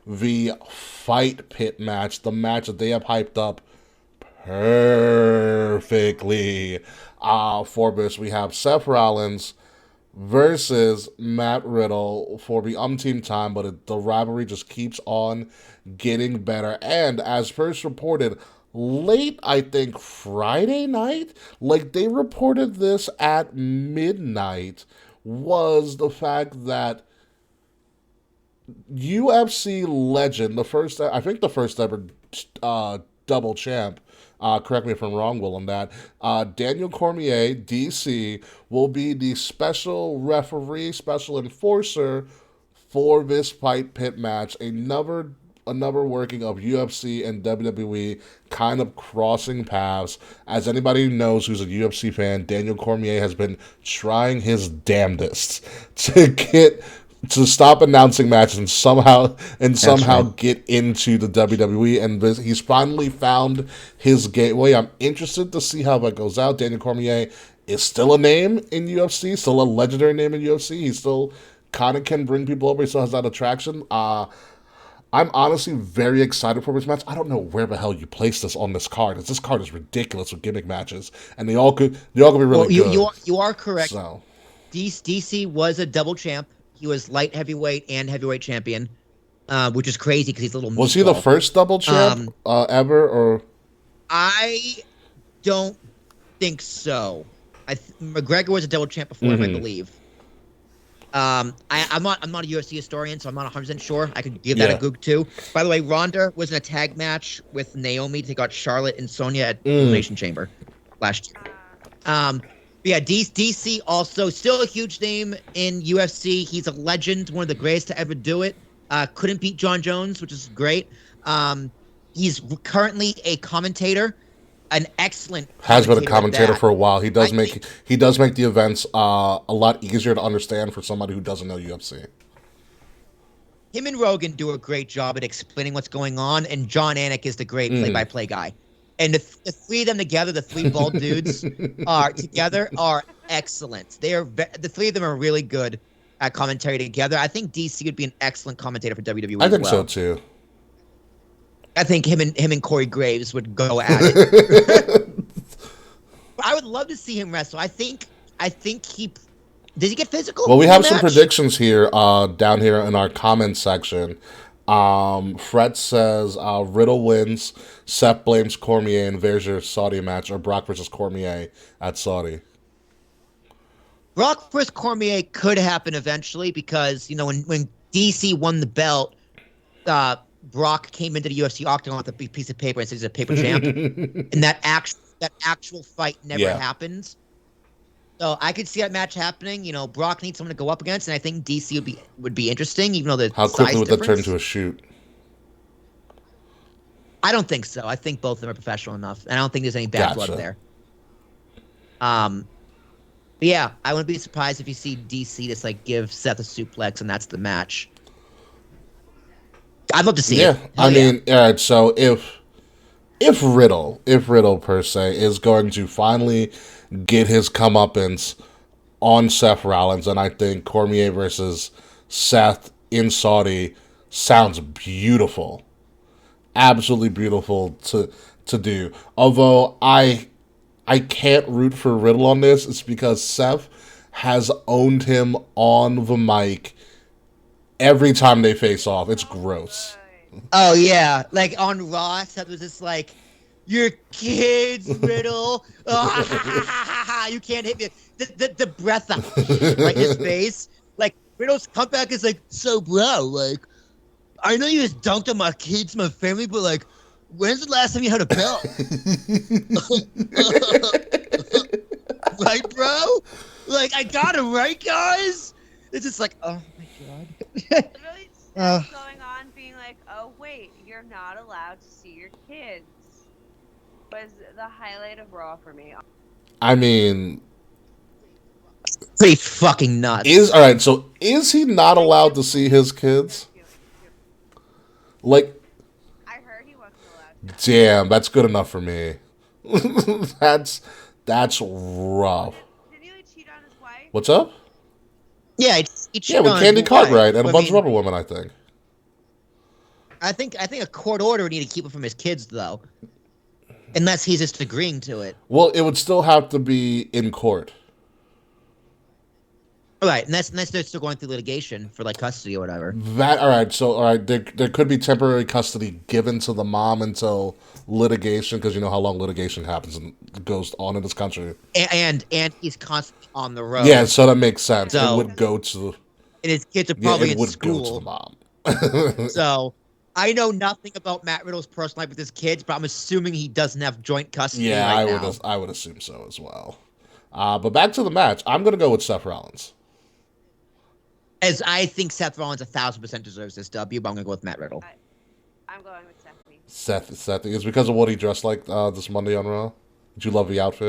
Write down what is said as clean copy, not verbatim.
the Fight Pit match, the match that they have hyped up perfectly. For this, we have Seth Rollins versus Matt Riddle for the umpteenth time, but the rivalry just keeps on getting better. And as first reported, late, I think, Friday night, like they reported this at midnight, was the fact that UFC legend, I think the first ever double champ, correct me if I'm wrong, Will, on that, Daniel Cormier, DC, will be the special referee, special enforcer for this Fight Pit match. Another working of UFC and WWE kind of crossing paths. As anybody who knows who's a UFC fan, Daniel Cormier has been trying his damnedest to stop announcing matches and somehow right. get into the WWE, and he's finally found his gateway. I'm interested to see how that goes out. Daniel Cormier is still a name in UFC, still a legendary name in UFC. He still kind of can bring people over. He still has that attraction. I'm honestly very excited for this match. I don't know where the hell you place this on this card. This card is ridiculous with gimmick matches, and they all could be really Well, good. you are correct. So DC was a double champ. He was light heavyweight and heavyweight champion, which is crazy because he's a little was he the meatball. first double champ Um, ever, or I don't think so. McGregor was a double champ before him, I mm-hmm. believe. I'm not a UFC historian, so I'm not 100% sure. I could give that a Yeah. goog too. By the way, Ronda was in a tag match with Naomi to take out Charlotte and Sonya at Mm. Elimination Chamber last year. Yeah, DC also still a huge name in UFC. He's a legend, one of the greatest to ever do it. Couldn't beat John Jones, which is great. He's currently a commentator, an excellent Has been a commentator at commentator that. for a while. I think He does make the events a lot easier to understand for somebody who doesn't know UFC. him and Rogan do a great job at explaining what's going on, and John Anik is the great Mm. play-by-play guy. And the three of them together, the three bald dudes, are excellent. The three of them are really good at commentary together. I think DC would be an excellent commentator for WWE I as think so well. too. I think him and Corey Graves would go at it. But I would love to see him wrestle. I think he does he get physical Well, we in the have some match? predictions here down here in our comments section. Fred says Riddle wins, Seth blames Cormier, and there's your Saudi match, or Brock versus Cormier at Saudi. Brock versus Cormier could happen eventually because when DC won the belt, Brock came into the UFC octagon with a big piece of paper and said he's a paper champ, and that actual fight never Yeah. happened. So I could see that match happening. Brock needs someone to go up against, and I think DC would be interesting, even though the How quickly size would that turn difference. into a shoot? I don't think so. I think both of them are professional enough, and I don't think there's any bad blood Gotcha. there. But yeah, I wouldn't be surprised if you see DC just give Seth a suplex, and that's the match. I'd love to see Yeah, it. I Hell yeah. mean, all right. So if Riddle per se is going to finally get his comeuppance on Seth Rollins, and I think Cormier versus Seth in Saudi sounds beautiful, absolutely beautiful to do. Although I can't root for Riddle on this, it's because Seth has owned him on the mic every time they face off. It's gross. Oh yeah, on Raw, Seth was just "Your kids, Riddle. You can't hit me." The breath of his face. Riddle's comeback is "So bro, I know you just dunked on my kids, my family, but when's the last time you had a belt?" Right, bro? I got him, right, guys? It's just oh my god. Literally Uh, Steph going on being oh wait, you're not allowed to see your kids was the highlight of Raw for me. I mean, Pretty fucking nuts. is he not allowed to see his kids? Like, I heard he wasn't allowed to. damn, that's good enough for me. that's rough. Did he cheat on his wife? What's up? Yeah, he Yeah, cheated with on Candy his wife. Cartwright and a I bunch of mean, other women, I think. I think a court order would need to keep it from his kids though, unless he's just agreeing to it. Well, it would still have to be in court. All right, unless they're still going through litigation for like custody or whatever. That all right. So all right, there could be temporary custody given to the mom until litigation, because you know how long litigation happens and goes on in this country. And he's constantly on the road. Yeah, so that makes sense. It So- would go to And his kids are yeah, probably it in would go to the school. mom. So I know nothing about Matt Riddle's personal life with his kids, but I'm assuming he doesn't have joint custody Yeah, right now. I would assume so as well. But back to the match, I'm gonna go with Seth Rollins. As I think Seth Rollins 1,000% deserves this W, but I'm gonna go with Matt Riddle. I'm going with Stephanie. Seth is because of what he dressed like this Monday on Raw. Did you love the outfit?